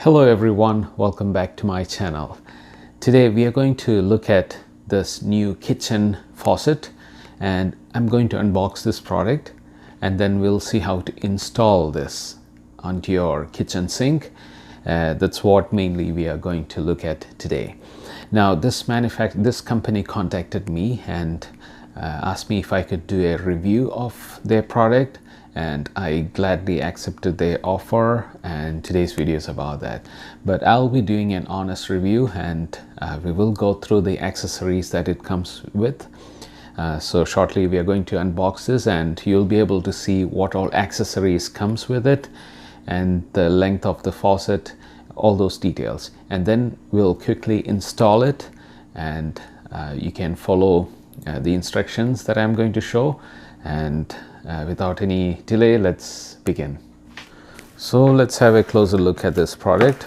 Hello everyone, welcome back to my channel. Today we are going to look at this new kitchen faucet and I'm going to unbox this product and then we'll see how to install this onto your kitchen sink. That's what mainly we are going to look at today. Now this company contacted me and asked me if I could do a review of their product, and I gladly accepted their offer, and today's video is about that. But I'll be doing an honest review and we will go through the accessories that it comes with. So shortly we are going to unbox this and you'll be able to see what all accessories comes with it and the length of the faucet, all those details, and then we'll quickly install it and you can follow the instructions that I'm going to show. And without any delay, let's begin. So let's have a closer look at this product.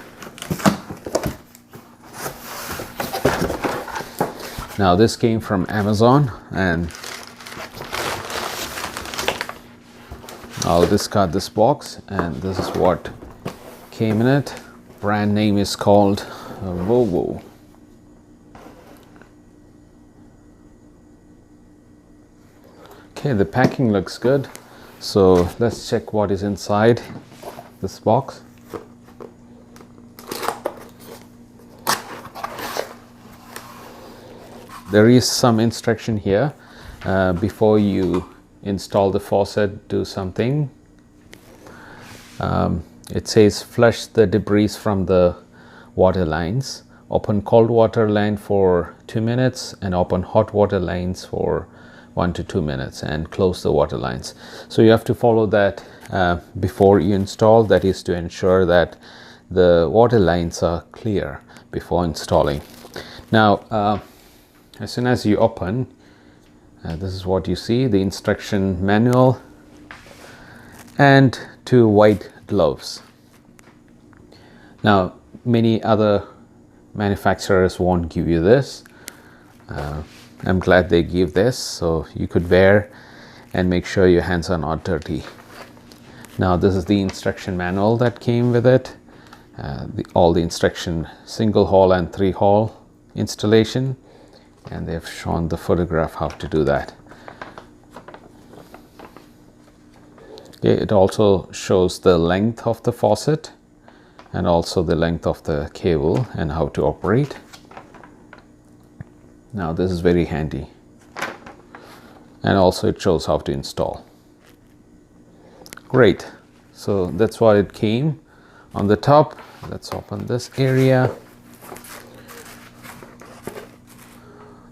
Now this came from Amazon and I'll discard this box, and this is what came in it. Brand name is called WOWOW. Okay, the packing looks good, so let's check what is inside this box. There is some instruction here. Before you install the faucet, do something. It says flush the debris from the water lines, open cold water line for 2 minutes and open hot water lines for 1 to 2 minutes and close the water lines. So you have to follow that before you install. That is to ensure that the water lines are clear before installing. Now as soon as you open, this is what you see: the instruction manual and 2 white gloves. Now many other manufacturers won't give you this. I'm glad they give this so you could wear and make sure your hands are not dirty. Now this is the instruction manual that came with it. All the instruction, single hole and 3 hole installation, and they've shown the photograph how to do that. Okay, it also shows the length of the faucet and also the length of the cable and how to operate. Now this is very handy, and also it shows how to install. Great, so that's what it came on the top. Let's open this area.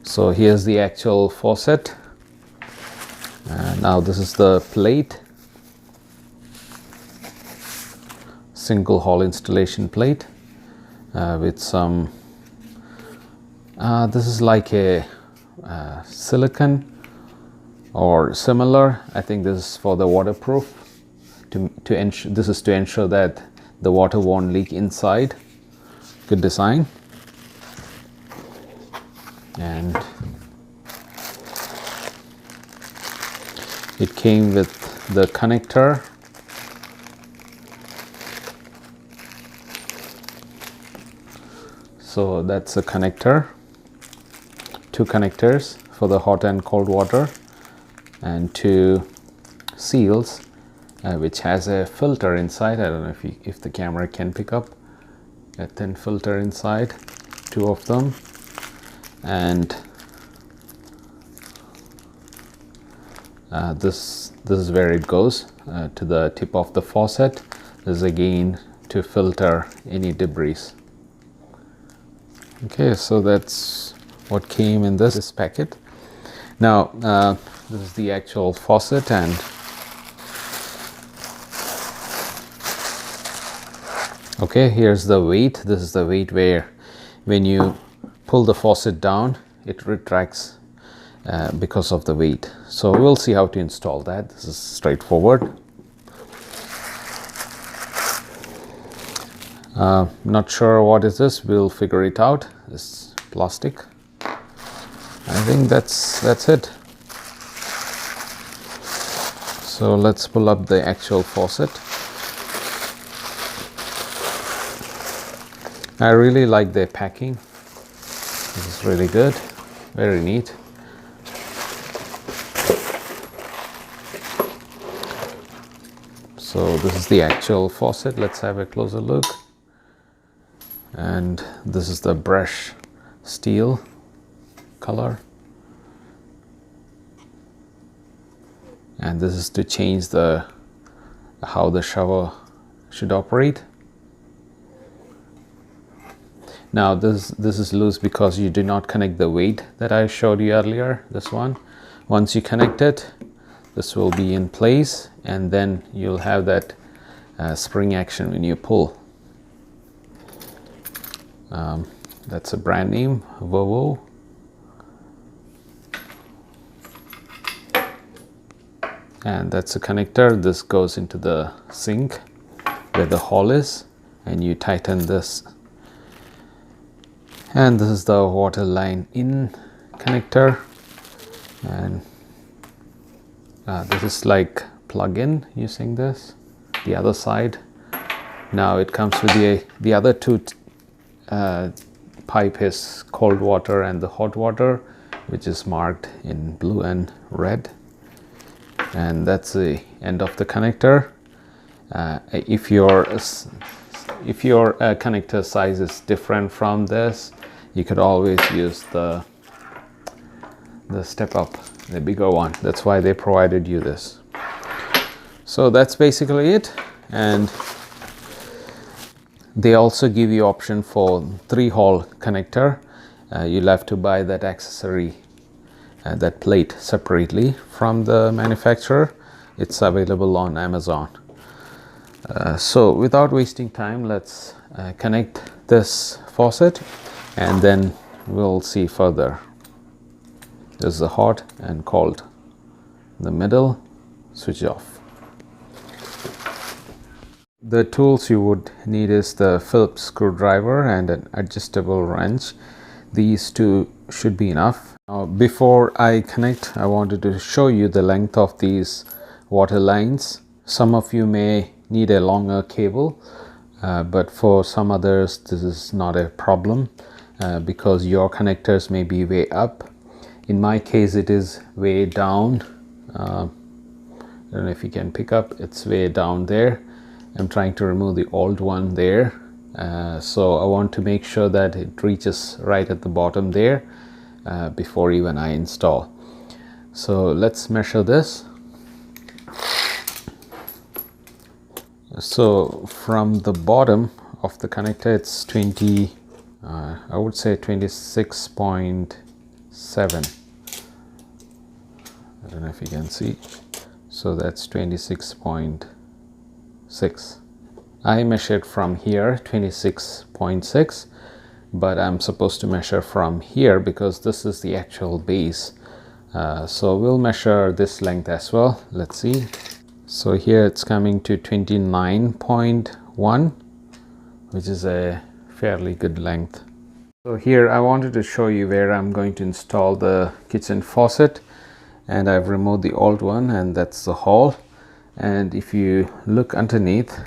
So here's the actual faucet. Now this is the plate, single hole installation plate with some this is like a silicone or similar. I think this is for the waterproof. This is to ensure that the water won't leak inside. Good design. And it came with the connector. So that's a connector. 2 connectors for the hot and cold water, and 2 seals which has a filter inside. I don't know if the camera can pick up a thin filter inside, 2 of them. And this is where it goes to the tip of the faucet. This is again to filter any debris. Okay, so that's what came in this packet. Now this is the actual faucet, and okay, here's the weight. This is the weight where when you pull the faucet down, it retracts because of the weight. So we'll see how to install that. This is straightforward. Not sure what is this. We'll figure it out. This plastic. I think that's it. So let's pull up the actual faucet. I really like their packing. This is really good, very neat. So this is the actual faucet. Let's have a closer look. And this is the brush steel color. And this is to change how the shower should operate. Now this is loose because you do not connect the weight that I showed you earlier, this one. Once you connect it, this will be in place, and then you'll have that spring action when you pull. That's a brand name, WOWOW. And that's a connector. This goes into the sink where the hole is, and you tighten this. And this is the water line in connector, and this is like plug-in using this. The other side, now it comes with the other two pipe is cold water and the hot water, which is marked in blue and red. And that's the end of the connector. If your connector size is different from this, you could always use the step up, the bigger one. That's why they provided you this. So that's basically it. And they also give you option for 3-hole connector. You'll have to buy that accessory, that plate separately from the manufacturer. It's available on Amazon. So without wasting time, let's connect this faucet, and then we'll see further. This is the hot and cold. In the middle, switch off. The tools you would need is the Phillips screwdriver and an adjustable wrench. These two should be enough. Now, before I connect, I wanted to show you the length of these water lines. Some of you may need a longer cable, but for some others this is not a problem because your connectors may be way up. In my case, it is way down. I don't know if you can pick up, it's way down there. I'm trying to remove the old one there, so I want to make sure that it reaches right at the bottom there before even I install. So let's measure this. So from the bottom of the connector, it's 20, I would say 26.7. I don't know if you can see. So that's 26.6. I measured from here 26.6, but I'm supposed to measure from here because this is the actual base. So we'll measure this length as well. Let's see. So here it's coming to 29.1, which is a fairly good length. So here I wanted to show you where I'm going to install the kitchen faucet, and I've removed the old one, and that's the hole. And if you look underneath,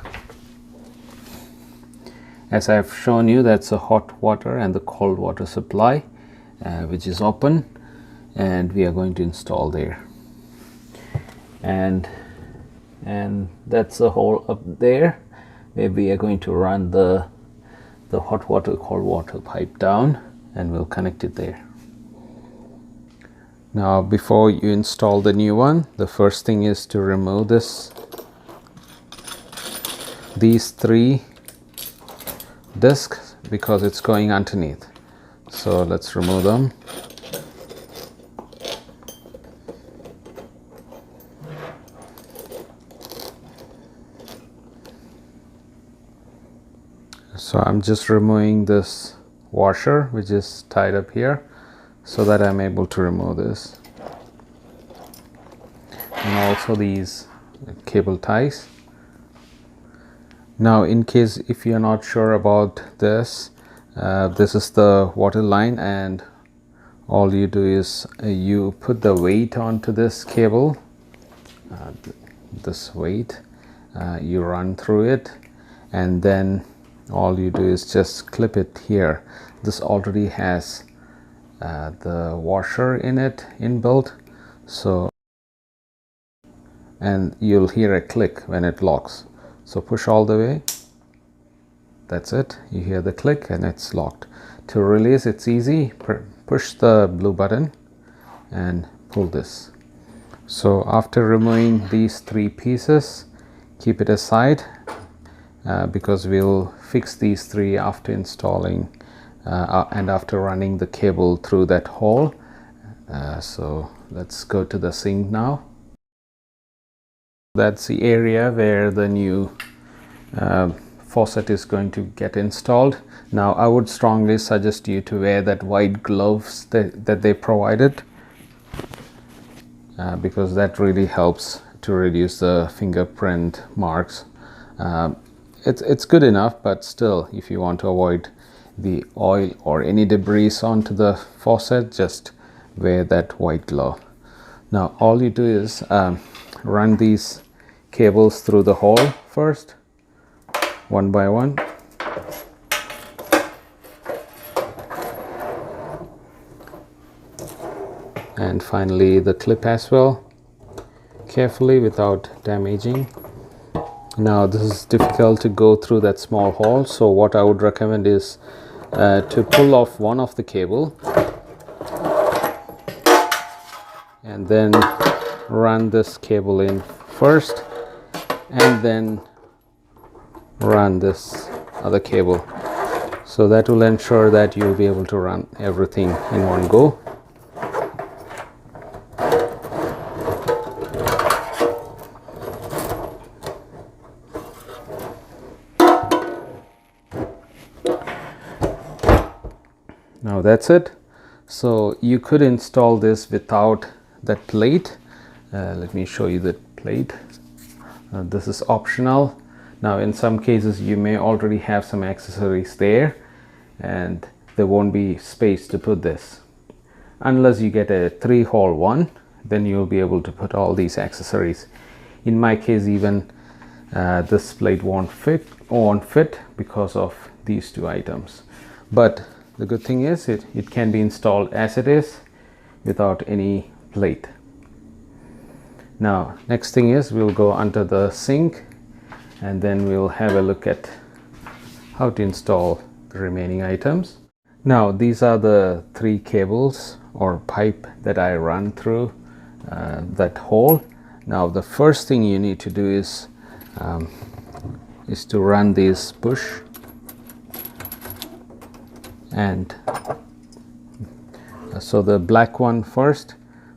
as I've shown you, that's the hot water and the cold water supply, which is open, and we are going to install there. And that's the hole up there where we are going to run the hot water cold water pipe down, and we'll connect it there. Now before you install the new one, the first thing is to remove these 3 discs because it's going underneath. So let's remove them. So I'm just removing this washer which is tied up here so that I'm able to remove this, and also these cable ties. Now in case if you're not sure about this, this is the water line, and all you do is you put the weight onto this cable, this weight, you run through it, and then all you do is just clip it here. This already has the washer in it inbuilt, so, and you'll hear a click when it locks. So push all the way. That's it. You hear the click and it's locked. To release, it's easy. Push the blue button and pull this. So after removing these 3 pieces, keep it aside because we'll fix these 3 after installing and after running the cable through that hole. So let's go to the sink now. That's the area where the new faucet is going to get installed. Now I would strongly suggest you to wear that white gloves that they provided because that really helps to reduce the fingerprint marks. It's good enough, but still, if you want to avoid the oil or any debris onto the faucet, just wear that white glove. Now all you do is run these cables through the hole first, one by one. And finally the clip as well, carefully without damaging. Now this is difficult to go through that small hole, so what I would recommend is to pull off one of the cable and then run this cable in first and then run this other cable. So that will ensure that you'll be able to run everything in one go. Now that's it. So you could install this without that plate. Let me show you the plate. This is optional. Now in some cases you may already have some accessories there and there won't be space to put this. Unless you get a 3-hole one, then you'll be able to put all these accessories. In my case, even this plate won't fit because of these 2 items. But the good thing is it can be installed as it is without any plate. Now next thing is we'll go under the sink and then we'll have a look at how to install the remaining items. Now these are the 3 cables or pipe that I run through that hole. Now the first thing you need to do is to run this bush, and so the black one first,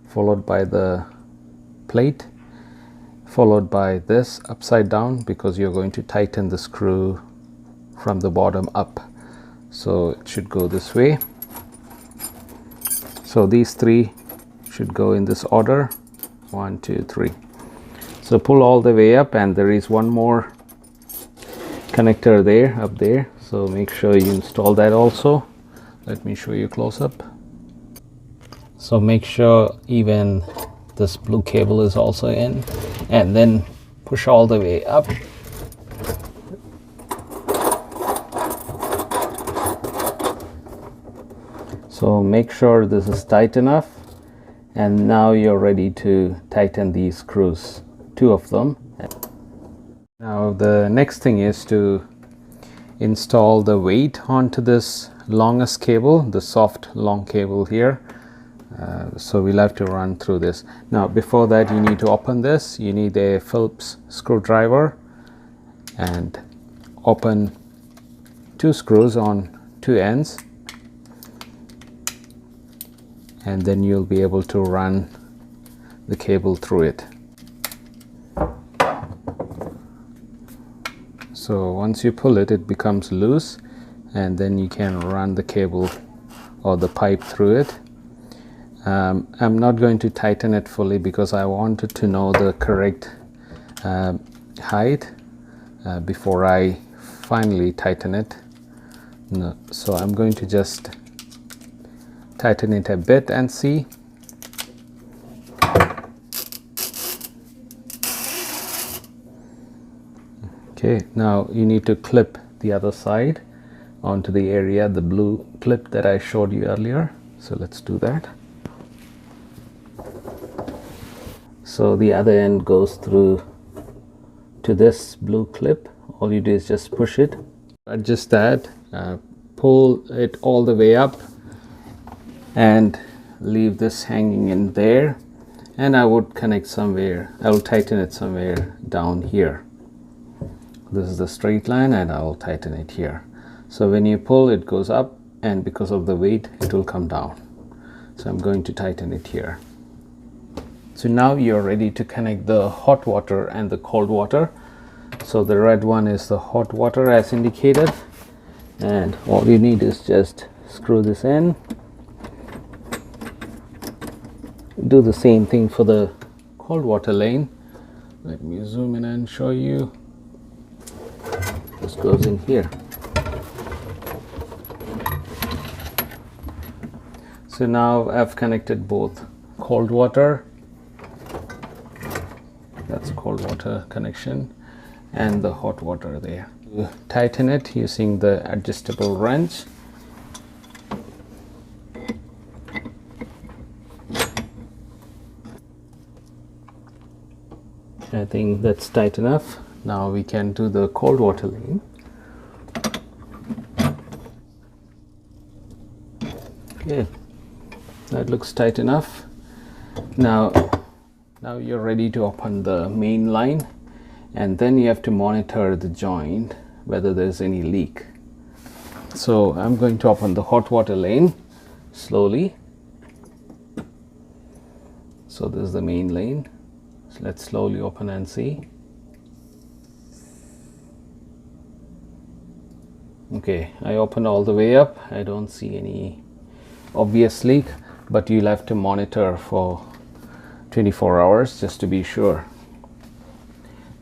followed by the plate, followed by this upside down because you're going to tighten the screw from the bottom up. So it should go this way. So these 3 should go in this order, 1, 2, 3. So pull all the way up, and there is one more connector there, up there, so make sure you install that also. Let me show you close up. So make sure even this blue cable is also in, and then push all the way up. So make sure this is tight enough, and now you're ready to tighten these screws, 2 of them. Now the next thing is to install the weight onto this longest cable, the soft long cable here. So we'll have to run through this. Now before that, you need to open this. You need a Phillips screwdriver and open 2 screws on 2 ends, and then you'll be able to run the cable through it. So once you pull it, it becomes loose, and then you can run the cable or the pipe through it. I'm not going to tighten it fully because I wanted to know the correct height before I finally tighten it. No, so I'm going to just tighten it a bit and see. Okay, now you need to clip the other side onto the area, the blue clip that I showed you earlier. So let's do that. So the other end goes through to this blue clip. All you do is just push it, adjust that, pull it all the way up and leave this hanging in there, and I would connect somewhere, I will tighten it somewhere down here. This is the straight line and I will tighten it here. So when you pull, it goes up, and because of the weight it will come down. So I'm going to tighten it here. So now you're ready to connect the hot water and the cold water. So the red one is the hot water as indicated, and all you need is just screw this in. Do the same thing for the cold water lane. Let me zoom in and show you. This goes in here. So now I've connected both cold water, that's cold water connection, and the hot water there. Tighten it using the adjustable wrench. I think that's tight enough. Now we can do the cold water lane. Okay, that looks tight enough. Now you're ready to open the main line, and then you have to monitor the joint whether there's any leak. So I'm going to open the hot water lane slowly. So this is the main lane. So let's slowly open and see. Okay, I opened all the way up. I don't see any obvious leak, but you'll have to monitor for 24 hours just to be sure.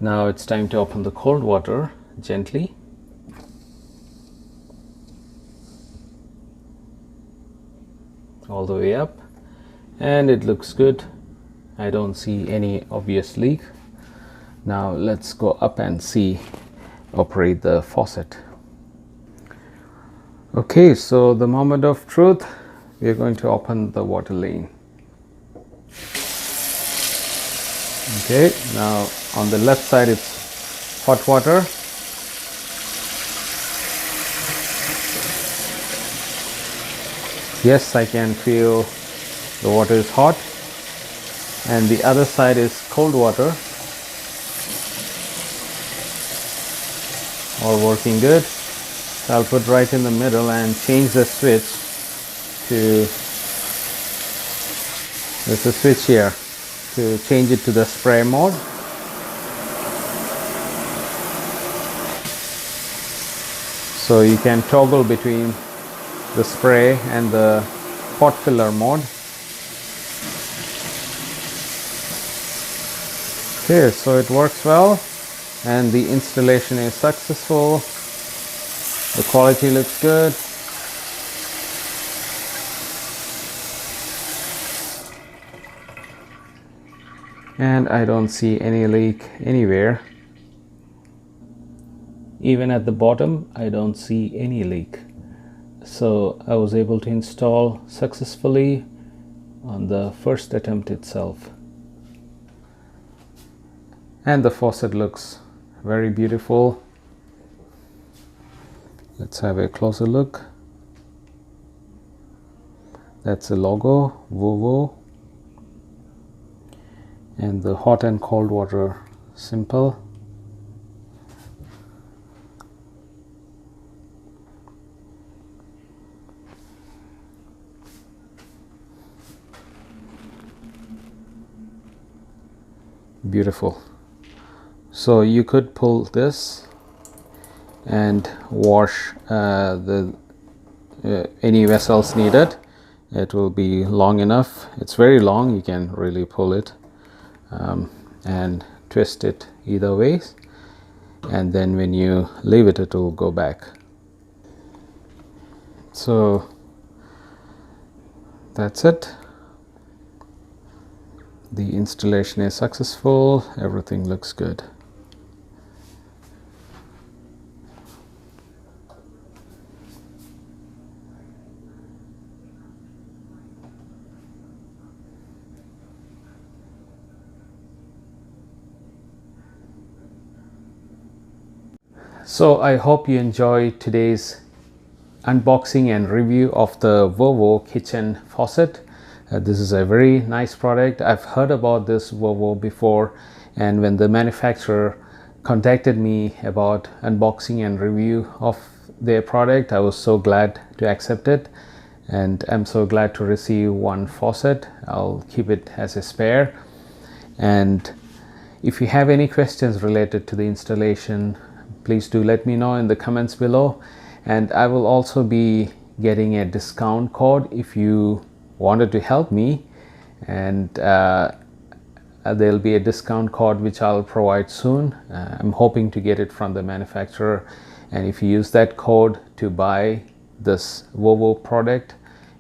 Now it's time to open the cold water gently. All the way up, and it looks good. I don't see any obvious leak. Now let's go up and see, operate the faucet. Okay, so the moment of truth, we are going to open the water lane. Okay, now on the left side it's hot water. Yes, I can feel the water is hot, and the other side is cold water. All working good. So I'll put right in the middle and change the switch to, there's a switch here to change it to the spray mode. So you can toggle between the spray and the pot filler mode. Okay, so it works well and the installation is successful. The quality looks good. And I don't see any leak anywhere. Even at the bottom, I don't see any leak. So I was able to install successfully on the first attempt itself. And the faucet looks very beautiful. Let's have a closer look. That's the logo, WOWOW. And the hot and cold water, simple. Beautiful. So you could pull this and wash any vessels needed. It will be long enough. It's very long. You can really pull it and twist it either ways, and then when you leave it, it will go back. So that's it. The installation is successful. Everything looks good. So I hope you enjoyed today's unboxing and review of the WOWOW kitchen faucet. This is a very nice product. I've heard about this WOWOW before, and when the manufacturer contacted me about unboxing and review of their product, I was so glad to accept it, and I'm so glad to receive one faucet. I'll keep it as a spare. And if you have any questions related to the installation, please do let me know in the comments below. And I will also be getting a discount code if you wanted to help me, and there'll be a discount code which I'll provide soon. I'm hoping to get it from the manufacturer, and if you use that code to buy this WOWOW product,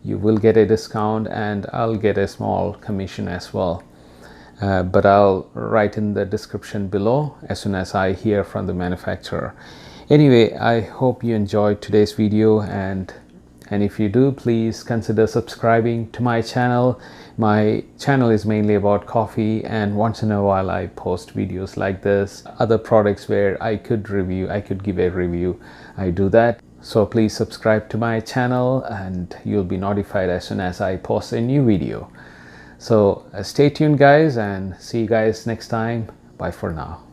you will get a discount, and I'll get a small commission as well. But I'll write in the description below as soon as I hear from the manufacturer. Anyway, I hope you enjoyed today's video, and if you do, please consider subscribing to my channel. My channel is mainly about coffee, and once in a while I post videos like this, other products where I could give a review. I do that. So please subscribe to my channel and you'll be notified as soon as I post a new video. So stay tuned guys, and see you guys next time. Bye for now.